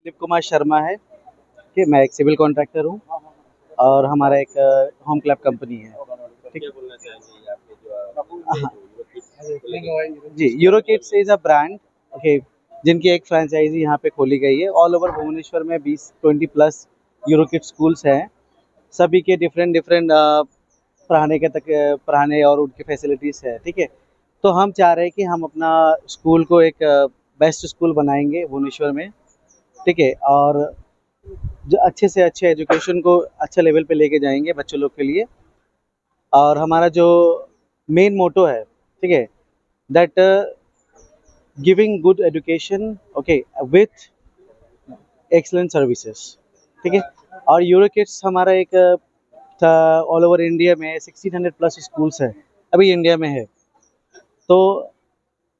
दिलीप कुमार शर्मा है कि मैं एक सिविल कॉन्ट्रैक्टर हूँ और हमारा एक होम क्लब कंपनी है। ठीक है, बोलना चाहेंगे आपके जो जी, EuroKids is a brand, okay, जिनकी एक फ्रेंचाइजी यहाँ पे खोली गई है। ऑल ओवर भुवनेश्वर में 20-20 प्लस यूरोकिड्स स्कूल्स हैं, सभी के डिफरेंट डिफरेंट पढ़ाने और उनकी फैसिलिटीज़ है। ठीक है, तो हम चाह रहे हैं कि हम अपना स्कूल को एक बेस्ट स्कूल बनाएंगे भुवनेश्वर में। ठीक है, और जो अच्छे से अच्छे एजुकेशन को अच्छे लेवल पे लेके जाएंगे बच्चों लोग के लिए। और हमारा जो मेन मोटो है, ठीक है, that giving good education, okay, with excellent services. ठीक है, और यूरोकिड्स हमारा एक ऑल ओवर इंडिया में 1600 प्लस स्कूल्स है, अभी इंडिया में है। तो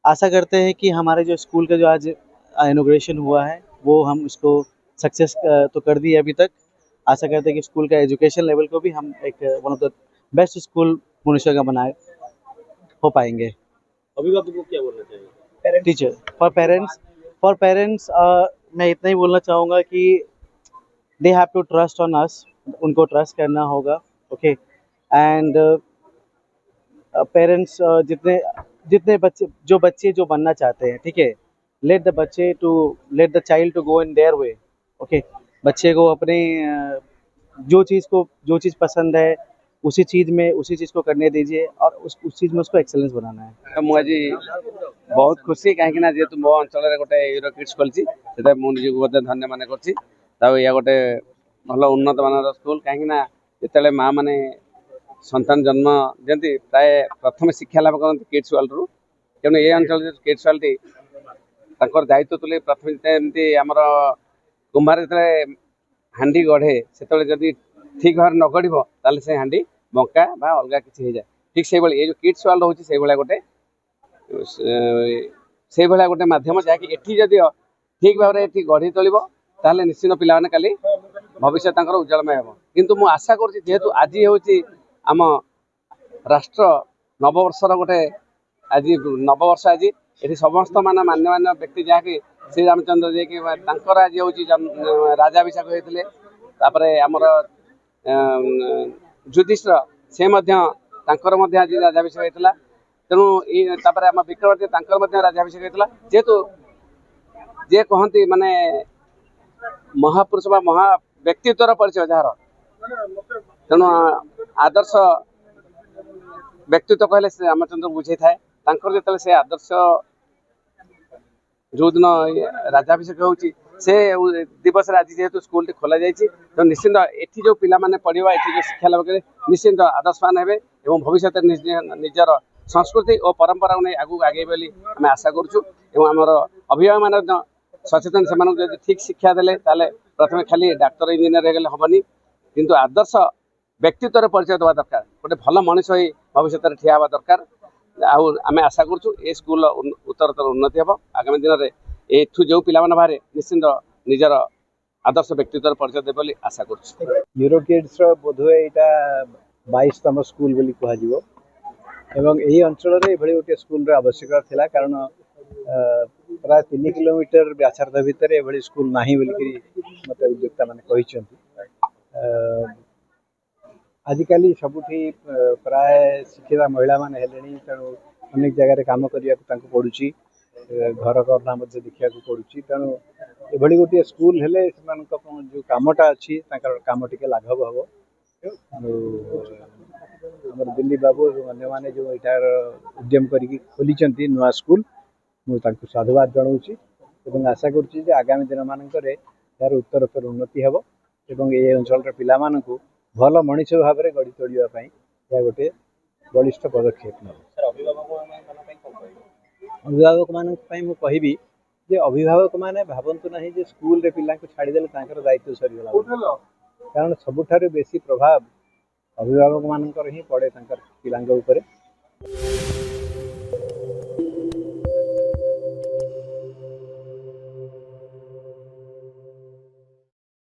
आशा करते हैं कि हमारे जो स्कूल का जो आज इनॉग्रेशन हुआ है वो हम इसको सक्सेस तो कर दिए अभी तक। आशा करते हैं कि स्कूल का एजुकेशन लेवल को भी हम एक one of the best school Bhubaneswar का बनाए हो पाएंगे। अभिभावकों को क्या बोलना चाहिए? टीचर फॉर पेरेंट्स मैं इतना ही बोलना चाहूँगा कि they have to trust on us, उनको ट्रस्ट करना होगा। ओके, एंड पेरेंट्स जितने जितने बच्चे जो बनना चाहते हैं, ठीक है, let the child to go in their way. Okay, बच्चे को अपने जो चीज़ पसंद है उसी चीज़ को करने दीजिए और उस चीज़ में उसको एक्सेलेंस बनाना है। मुझे बहुत खुशी कहीं जेहेतु मो अंचल गोटे यूरोकिड्स खोली मुझे धन्य मन कर गोटे भल उन्नत मानर स्कूल कहीं जिते माँ मैंने सन्तान जन्म दिखती प्राय प्रथम शिक्षा लाभ करते किड्स वर्ल्ड रु। तेणु ये अंचल किड्स वर्ल्ड दायित्व तुले प्रथम जमी आमर कुंभार जो हांडी गढ़े से जदि ठीक भाव न गढ़ ताल से हांडी बंका अलग किसी हो जाए। ठीक से ये जो किड्स वर्ल्ड हूँ से गोटे से गोटे मध्यम जहाँकि एटी जदि ठीक भाव में गढ़ी तोल ताल निश्चित पिला काली भविष्य उज्जवलमय हम। किंतु मु आशा करूँ आज हूँ आम राष्ट्र नववर्षर गोटे आज नववर्ष आज ये समस्त मान मान्य व्यक्ति जहाँकि श्री रामचंद्र जी की आज हूँ राजाभिषेक होते आमर युधिष्ठिर से आज राजाभिषेक होता। तेणु आम विक्रमादित्य राजाभिषेक होता जेहेतु जे कहती माने महापुरुष महा व्यक्तित्वर परिचय जार। तेणु आदर्श व्यक्तित्व कहले श्री रामचंद्र बुझे थाए जो से आदर्श जो दिन राजाभिषेक होची से दिवस आज जेहेतु स्कूल खोल जाए तो निश्चिंत एठी जो पिला माने पढ़िबा एठी जो शिक्षा लाभ करे निश्चिंत आदर्शवान हेबे एवं भविष्य निजर संस्कृति और परंपरा को आगू आगे बोली आम आशा करूँ। आमर अभिभावक मान सचेतन से ठीक शिक्षा देले प्रथम खाली डाक्तर इंजीनियर हो हेनी किंतु आदर्श व्यक्तित्व परिचय देवा दरकार गोटे भल मनीष हो भविष्य ठिया हवा दरकार। आम आशा करूँ ये स्कूल उत्तरोत्तर उन्नति हम आगामी दिन में एठू जो पिला बाहर निश्चिंत निजर आदर्श व्यक्तित्व परिचय देव बोली आशा करूँ। यूरोकिड्स बोधहुए यहाँ 22तम स्कूल बोली कहुव एवं यही अंचल गोटे स्कूल आवश्यकता थिला कारण प्राय 3 किलोमीटर व्यासार्ध भितर ये स्कूल ना बोलिकी मत उद्योक्ता मैंने आजिकल सबुठी प्राय शिक्षिता महिला माने हेलेनी तेणु अनेक जगह काम करने पड़ुची घर करना देखा पड़ुँ। तेणु ये गोटे स्कूल हेले जो कामटा अच्छी काम टे लाघव हम आम दिलीप बाबू अन्य मैंने जो यार उद्यम करके खोली नुआ स्कूल मुझे साधुवाद जनाऊँ आशा करुँच आगामी दिन मानक यार उत्तरोत्तर उन्नति हम और ये अंचल पिला मानू भल मनीष भाव में गढ़ी तोड़ापी यह गोटे बलिष्ठ पदक्षेप न। अभिभावक मान कहि अभिभावक मैंने भावतु ना जे स्कूल रे पिला छाड़देले दायित्व सरीगला कारण सबुठारु बेसी प्रभाव अभिभावक मान ही पड़े पिला।